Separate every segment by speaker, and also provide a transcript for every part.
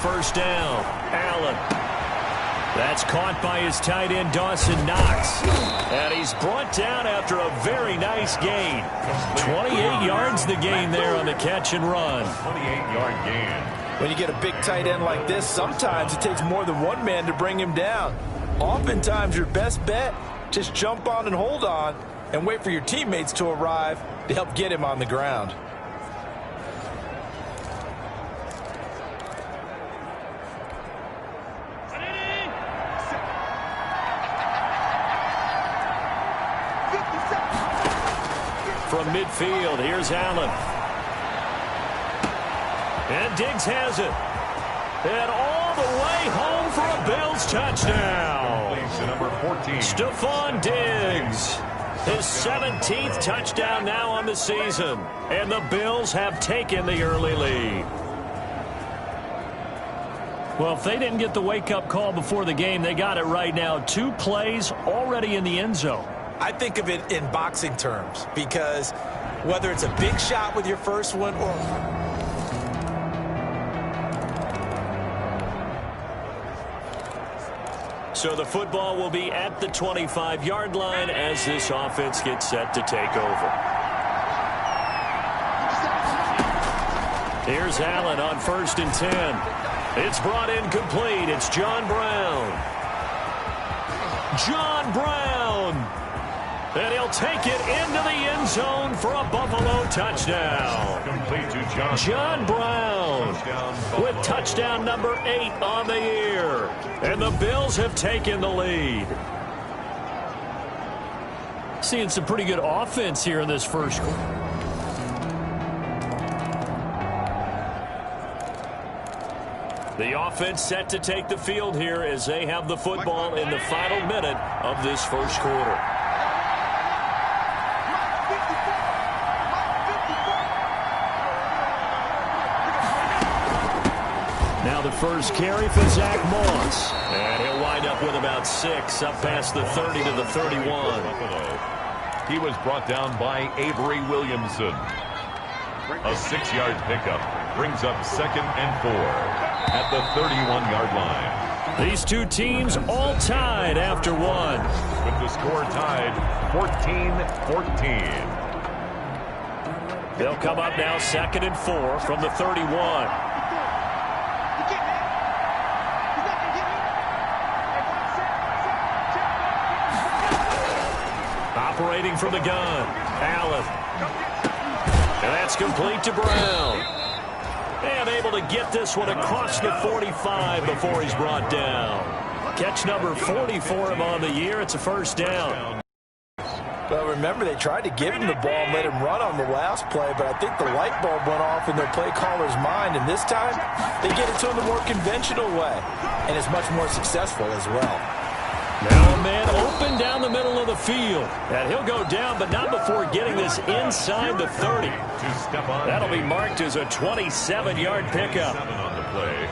Speaker 1: first down. Allen. That's caught by his tight end, Dawson Knox. And he's brought down after a very nice gain. 28 yards the gain there on the catch and run.
Speaker 2: 28-yard gain.
Speaker 3: When you get a big tight end like this, sometimes it takes more than one man to bring him down. Oftentimes, your best bet, just jump on and hold on and wait for your teammates to arrive to help get him on the ground.
Speaker 1: From midfield, here's Allen. And Diggs has it. And all the way home for a Bills touchdown.
Speaker 2: Number 14.
Speaker 1: Stephon Diggs. His 17th touchdown now on the season. And the Bills have taken the early lead. Well, if they didn't get the wake-up call before the game, they got it right now. 2 plays already in the end zone.
Speaker 3: I think of it in boxing terms because whether it's a big shot with your first one or...
Speaker 1: So the football will be at the 25-yard line as this offense gets set to take over. Here's Allen on 1st and 10. It's brought in complete. It's John Brown. John Brown. And he'll take it into the end zone for a Buffalo touchdown.
Speaker 2: Complete to
Speaker 1: John Brown with touchdown number 8 on the year. And the Bills have taken the lead. Seeing some pretty good offense here in this first quarter. The offense set to take the field here as they have the football in the final minute of this first quarter. Now the first carry for Zach Moss. And he'll wind up with about 6 up past the 30 to the 31.
Speaker 2: He was brought down by Avery Williamson. A 6-yard pickup brings up 2nd and 4 at the 31-yard line.
Speaker 1: These two teams all tied after one.
Speaker 2: With the score tied 14-14.
Speaker 1: They'll come up now 2nd and 4 from the 31. Operating from the gun, Allen. And that's complete to Brown. And able to get this one across the 45 before he's brought down. Catch number 40 for him on the year. It's a first down.
Speaker 3: Well, remember, they tried to give him the ball and let him run on the last play, but I think the light bulb went off in their play caller's mind, and this time they get it to him the more conventional way, and it's much more successful as well.
Speaker 1: Now a man open down the middle of the field. And he'll go down, but not before getting this inside the 30. That'll be marked as a 27-yard pickup.
Speaker 2: On the play.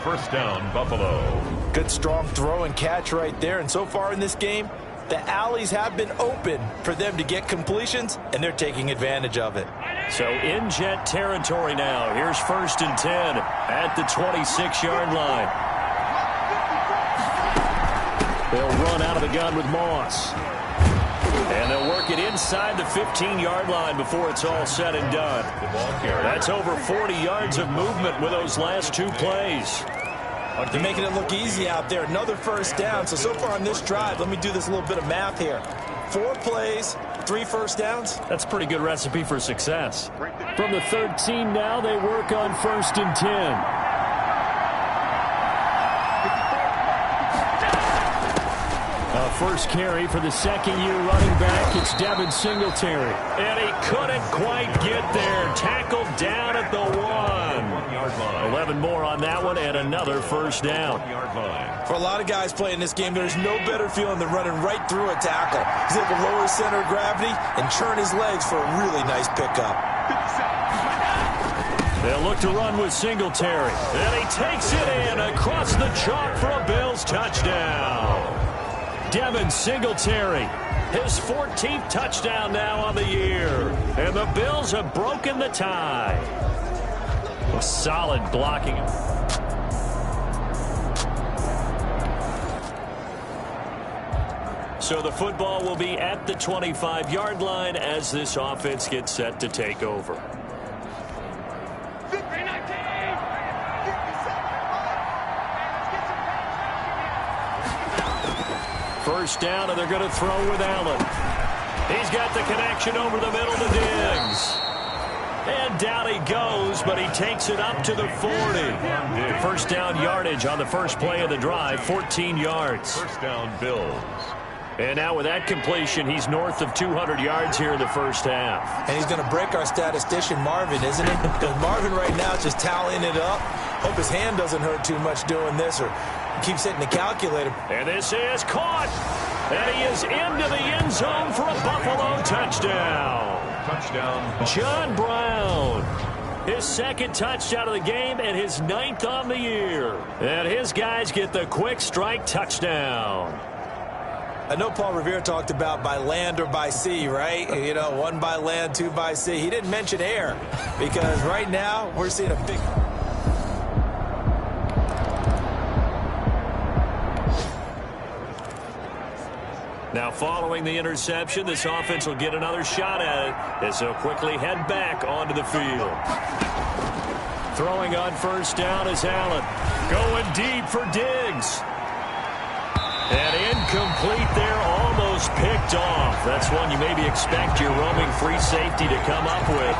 Speaker 2: First down, Buffalo.
Speaker 3: Good, strong throw and catch right there. And so far in this game, the alleys have been open for them to get completions, and they're taking advantage of it.
Speaker 1: So in jet territory now. Here's 1st and 10 at the 26-yard line. They'll run out of the gun with Moss. And they'll work it inside the 15-yard line before it's all said and done. That's over 40 yards of movement with those last 2 plays.
Speaker 3: They're making it look easy out there. Another first down. So far on this drive, let me do this little bit of math here. 4 plays, 3 first downs.
Speaker 1: That's a pretty good recipe for success. From the 13 now, they work on 1st and 10. First carry for the second-year running back. It's Devin Singletary. And he couldn't quite get there. Tackled down at the 1. 11 more on that one and another first down.
Speaker 3: For a lot of guys playing this game, there's no better feeling than running right through a tackle. He's able to lower his center of gravity and churn his legs for a really nice pickup.
Speaker 1: They'll look to run with Singletary. And he takes it in across the chalk for a Bills touchdown. Devin Singletary, his 14th touchdown now on the year. And the Bills have broken the tie. Solid blocking. So the football will be at the 25-yard line as this offense gets set to take over. First down, and they're going to throw with Allen. He's got the connection over the middle to Diggs. And down he goes, but he takes it up to the 40. First down yardage on the first play of the drive, 14 yards.
Speaker 2: First down, Bills.
Speaker 1: And now with that completion, he's north of 200 yards here in the first half.
Speaker 3: And he's going to break our statistician, Marvin, isn't he? Because Marvin right now is just tallying it up. Hope his hand doesn't hurt too much doing this or keeps hitting the calculator.
Speaker 1: And this is caught. And he is into the end zone for a Buffalo touchdown.
Speaker 2: Touchdown.
Speaker 1: John Brown. His second touchdown of the game and his 9th on the year. And his guys get the quick strike touchdown.
Speaker 3: I know Paul Revere talked about by land or by sea, right? You know, 1 by land, 2 by sea. He didn't mention air because right now we're seeing a big...
Speaker 1: Now, following the interception, this offense will get another shot at it as they'll quickly head back onto the field. Throwing on first down is Allen. Going deep for Diggs. And incomplete there, almost picked off. That's one you maybe expect your roaming free safety to come up with.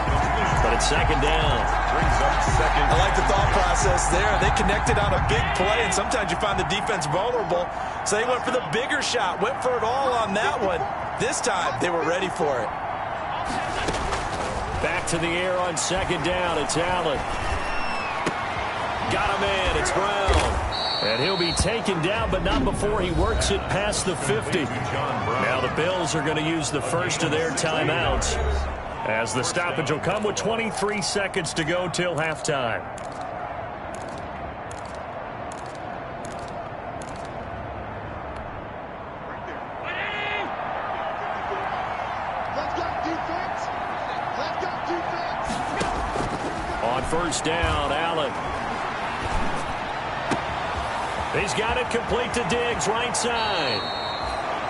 Speaker 1: But it's second down.
Speaker 2: Brings up second.
Speaker 3: I like the thought process there. They connected on a big play, and sometimes you find the defense vulnerable. So they went for the bigger shot, went for it all on that one. This time, they were ready for it.
Speaker 1: Back to the air on second down. It's Allen. Got a man. It's Brown. And he'll be taken down, but not before he works it past the 50. Now the Bills are going to use the first of their timeouts, as the stoppage will come with 23 seconds to go till halftime. On first down, Allen. He's got it complete to Diggs, right side.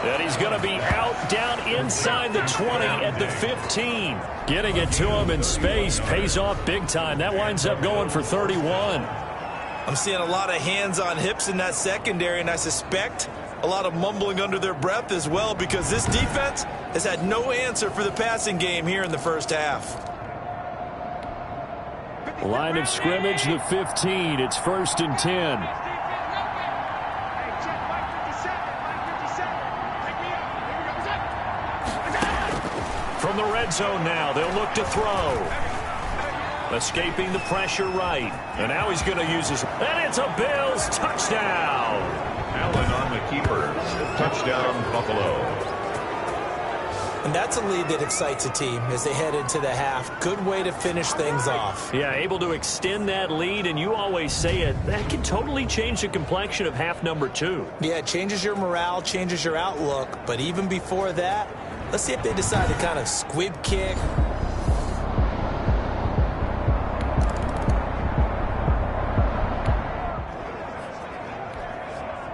Speaker 1: And he's going to be out down inside the 20 at the 15. Getting it to him in space pays off big time. That winds up going for 31.
Speaker 3: I'm seeing a lot of hands on hips in that secondary, and I suspect a lot of mumbling under their breath as well because this defense has had no answer for the passing game here in the first half.
Speaker 1: Line of scrimmage, the 15. It's 1st and 10. From the red zone now, they'll look to throw. Escaping the pressure right. And now he's going to use his... And it's a Bills touchdown.
Speaker 2: Allen on the keeper. Touchdown, Buffalo.
Speaker 3: And that's a lead that excites a team as they head into the half. Good way to finish things off.
Speaker 1: Yeah, able to extend that lead, and you always say it, that can totally change the complexion of half number 2.
Speaker 3: Yeah, it changes your morale, changes your outlook. But even before that, let's see if they decide to kind of squib kick.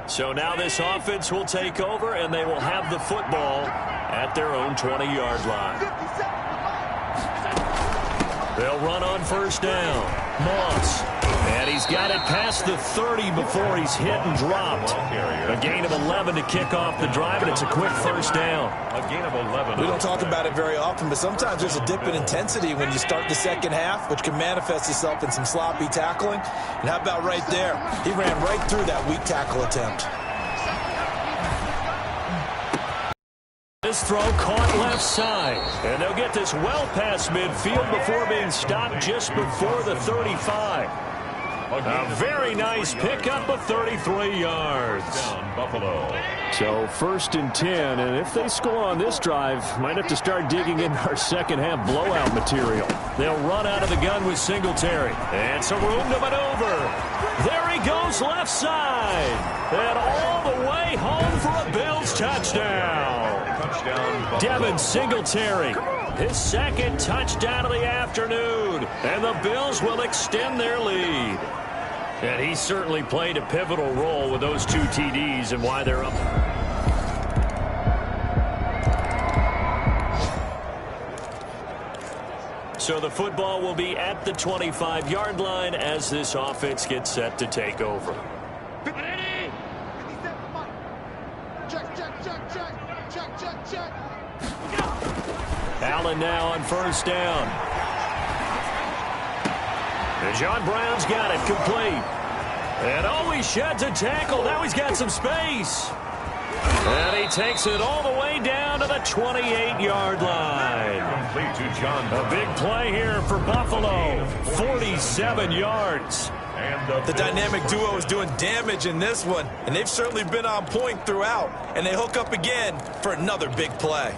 Speaker 1: So now this offense will take over, and they will have the football at their own 20-yard line. They'll run on first down. Moss. And he's got it past the 30 before he's hit and dropped. A gain of 11 to kick off the drive, and it's a quick first down.
Speaker 2: A gain of 11.
Speaker 3: We don't talk about it very often, but sometimes there's a dip in intensity when you start the second half, which can manifest itself in some sloppy tackling. And how about right there? He ran right through that weak tackle attempt.
Speaker 1: This throw caught left side. And they'll get this well past midfield before being stopped just before the 35. A very nice pickup of 33 yards.
Speaker 2: Down, Buffalo.
Speaker 1: So 1st and 10, and if they score on this drive, might have to start digging in our second half blowout material. They'll run out of the gun with Singletary. And some room to maneuver. There he goes left side. And all the way home for a Bills touchdown.
Speaker 2: Touchdown,
Speaker 1: Devin Singletary. His second touchdown of the afternoon. And the Bills will extend their lead. And he certainly played a pivotal role with those 2 TDs and why they're up. So the football will be at the 25-yard line as this offense gets set to take over.
Speaker 4: Ready? Check, check, check, check. Check, check, check.
Speaker 1: Allen now on first down. And John Brown's got it complete. And he sheds a tackle. Now he's got some space. And he takes it all the way down to the 28-yard line.
Speaker 2: Complete to John.
Speaker 1: A big play here for Buffalo. 47 yards.
Speaker 2: And
Speaker 3: The dynamic duo is doing damage in this one, and they've certainly been on point throughout. And they hook up again for another big play.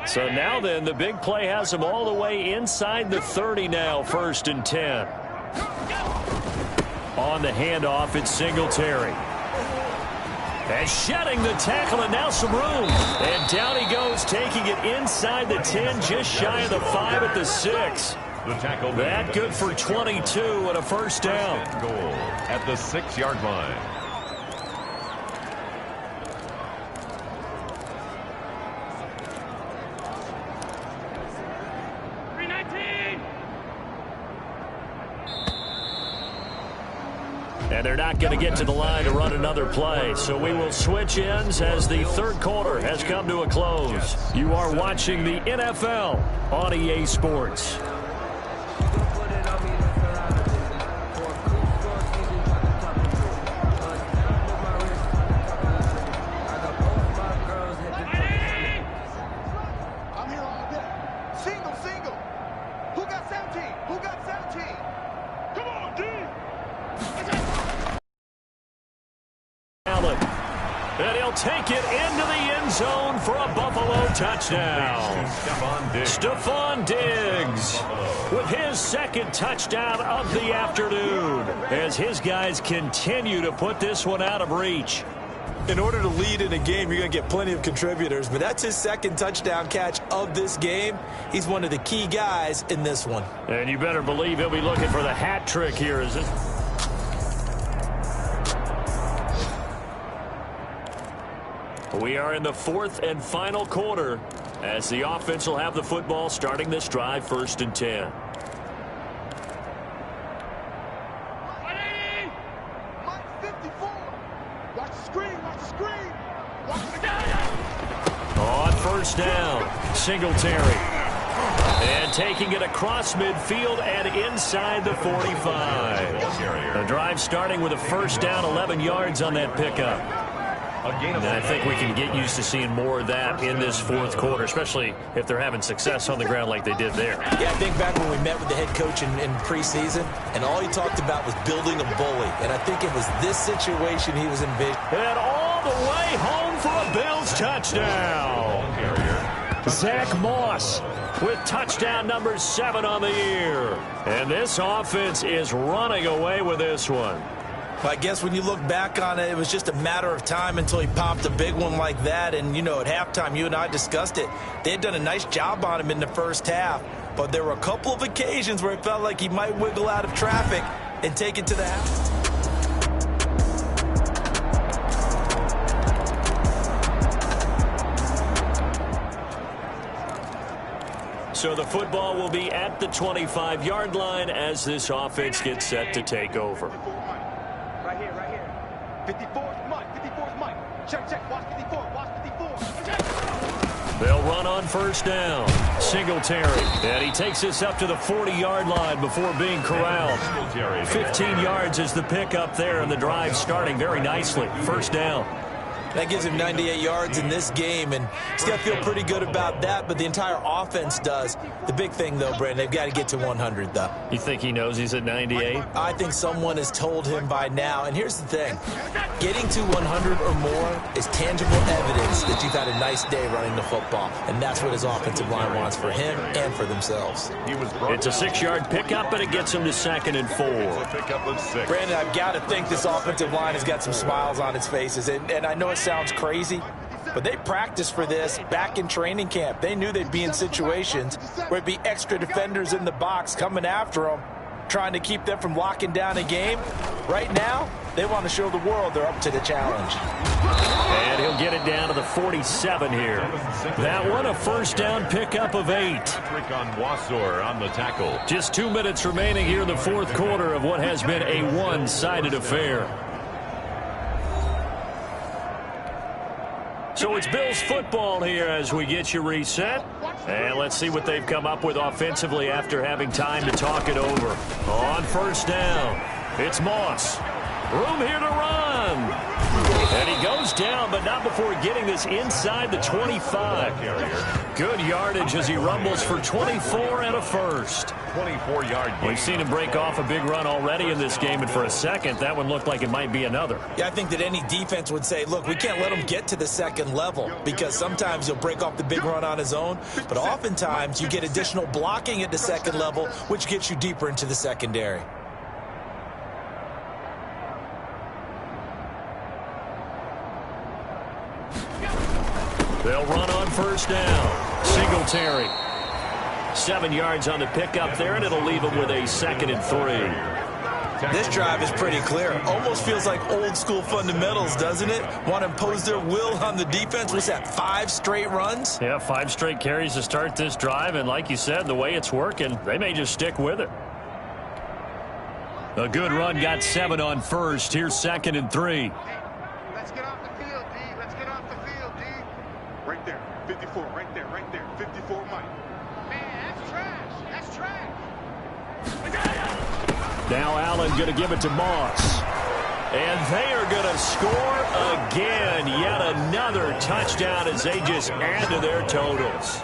Speaker 1: So now then, the big play has them all the way inside the 30 now, 1st and 10. On the handoff, it's Singletary. And shedding the tackle, and now some room. And down he goes, taking it inside the 10, just shy of the 5 at the 6.
Speaker 2: the tackle.
Speaker 1: That good for 22 and a first down.
Speaker 2: Goal at the 6-yard line.
Speaker 1: And they're not going to get to the line to run another play. So we will switch ends as the third quarter has come to a close. You are watching the NFL on EA Sports. Take it into the end zone for a Buffalo touchdown. Stephon Diggs with his second touchdown of the afternoon as his guys continue to put this one out of reach.
Speaker 3: In order to lead in a game, you're going to get plenty of contributors, but that's his second touchdown catch of this game. He's one of the key guys in this one.
Speaker 1: And you better believe he'll be looking for the hat trick here. Is it? We are in the fourth and final quarter as the offense will have the football starting this drive, 1st and 10.
Speaker 4: Mike 54. Watch the screen, watch the screen. Watch the
Speaker 1: On first down, Singletary. And taking it across midfield and inside the 45. The drive starting with a first down, 11 yards on that pickup. And I think we can get used to seeing more of that in this fourth quarter, especially if they're having success on the ground like they did there.
Speaker 3: Yeah, I think back when we met with the head coach in preseason, and all he talked about was building a bully. And I think it was this situation he was envisioning.
Speaker 1: And all the way home for a Bills touchdown. Zach Moss with touchdown number 7 on the year. And this offense is running away with this one.
Speaker 3: I guess when you look back on it, it was just a matter of time until he popped a big one like that. And, you know, at halftime, you and I discussed it. They had done a nice job on him in the first half. But there were a couple of occasions where it felt like he might wiggle out of traffic and take it to the house.
Speaker 1: So the football will be at the 25-yard line as this offense gets set to take over.
Speaker 4: Right here. 54's Mike. 54's Mike. Check. Watch 54. Watch 54. Check.
Speaker 1: They'll run on first down. Singletary. And he takes this up to the 40-yard line before being corralled. 15 yards is the pickup there, and the drive starting very nicely. First down.
Speaker 3: That gives him 98 yards in this game, and he's got to feel pretty good about that, but the entire offense does. The big thing, though, Brandon, they've got to get to 100, though.
Speaker 1: You think he knows he's at 98?
Speaker 3: I think someone has told him by now, and here's the thing. Getting to 100 or more is tangible evidence that you've had a nice day running the football, and that's what his offensive line wants for him and for themselves.
Speaker 1: It's a 6-yard pickup, and it gets him to 2nd and 4.
Speaker 2: Pickup of 6.
Speaker 3: Brandon, I've got to think this offensive line has got some smiles on its faces, and I know it sounds crazy, but they practiced for this back in training camp. They knew they'd be in situations where it'd be extra defenders in the box coming after them, trying to keep them from locking down a game. Right now, They want to show the world they're up to the challenge.
Speaker 1: And he'll get it down to the 47 here. That one, a first down pickup of 8.
Speaker 2: Patrick on Wassor on the tackle.
Speaker 1: Just 2 minutes remaining here in the fourth quarter of what has been a one-sided affair. So it's Bills football here as we get you reset. And let's see what they've come up with offensively after having time to talk it over. On first down, it's Moss. Room here to run. And he goes down, but not before getting this inside the 25. Good yardage as he rumbles for 24 and a first.
Speaker 2: 24-yard gain.
Speaker 1: We've seen him break off a big run already in this game, and for a second, that one looked like it might be another.
Speaker 3: Yeah, I think that any defense would say, look, we can't let him get to the second level because sometimes he'll break off the big run on his own, but oftentimes you get additional blocking at the second level, which gets you deeper into the secondary.
Speaker 1: They'll run on first down. Singletary. 7 yards on the pickup there, and it'll leave him with a 2nd and 3.
Speaker 3: This drive is pretty clear. Almost feels like old school fundamentals, doesn't it? Want to impose their will on the defense. What's that, 5 straight runs?
Speaker 1: Yeah, 5 straight carries to start this drive, and like you said, the way it's working, they may just stick with it. A good run got 7 on first. Here's 2nd and 3.
Speaker 4: Let's get off the field, D. Let's get off the field, D. Right there. 54. Right there. Right there. 54, Mike. Man, that's trash. That's trash.
Speaker 1: Now Allen going to give it to Moss. And they are going to score again. Yet another touchdown as they just add to their totals.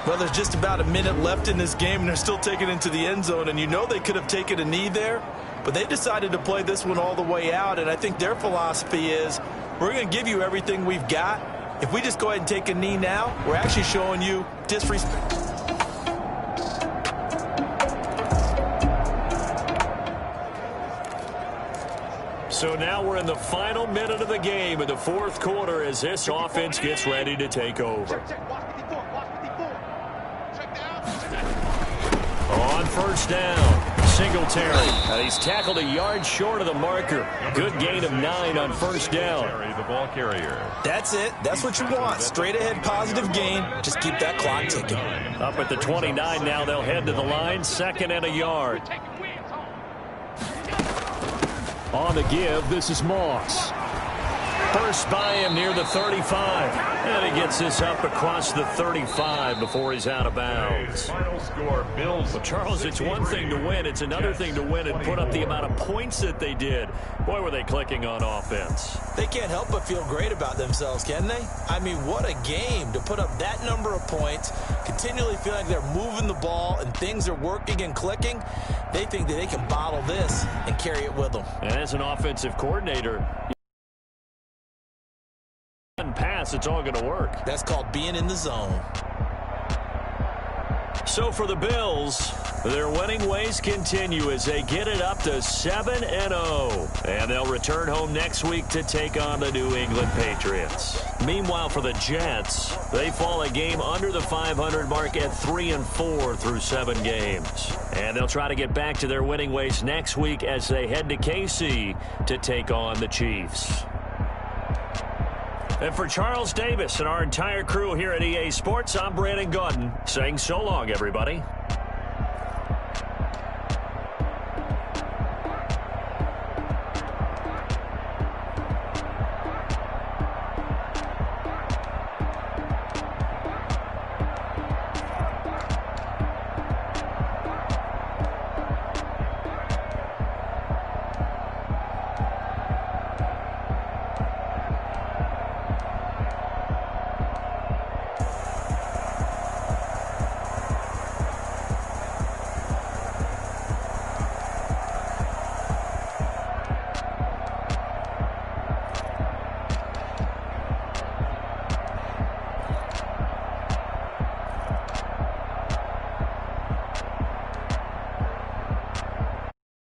Speaker 3: Well, there's just about a minute left in this game, and they're still taking it into the end zone. And you know they could have taken a knee there, but they decided to play this one all the way out. And I think their philosophy is, we're going to give you everything we've got. If we just go ahead and take a knee now, we're actually showing you disrespect.
Speaker 1: So now we're in the final minute of the game in the fourth quarter as this offense gets ready to take over.
Speaker 4: Check. Watch 54. Watch 54. Check down.
Speaker 1: On first down, Singletary. And he's tackled a yard short of the marker. Good gain of 9 on first down.
Speaker 2: The ball carrier.
Speaker 3: That's it. That's what you want. Straight ahead positive gain. Just keep that clock ticking.
Speaker 1: Up at the 29 now, they'll head to the line. 2nd and a yard. On the give, this is Moss. First by him near the 35. And he gets this up across the 35 before he's out of bounds.
Speaker 2: Final score, Bills.
Speaker 1: Well, Charles, it's one thing to win. It's another thing to win and put up the amount of points that they did. Boy, were they clicking on offense.
Speaker 3: They can't help but feel great about themselves, can they? I mean, what a game to put up that number of points, continually feel like they're moving the ball and things are working and clicking. They think that they can bottle this and carry it with them.
Speaker 1: And as an offensive coordinator, pass, it's all going to work.
Speaker 3: That's called being in the zone.
Speaker 1: So for the Bills, their winning ways continue as they get it up to 7-0. And they'll return home next week to take on the New England Patriots. Meanwhile, for the Jets, they fall a game under the 500 mark at 3-4 through 7 games. And they'll try to get back to their winning ways next week as they head to KC to take on the Chiefs. And for Charles Davis and our entire crew here at EA Sports, I'm Brandon Gaudin saying so long, everybody.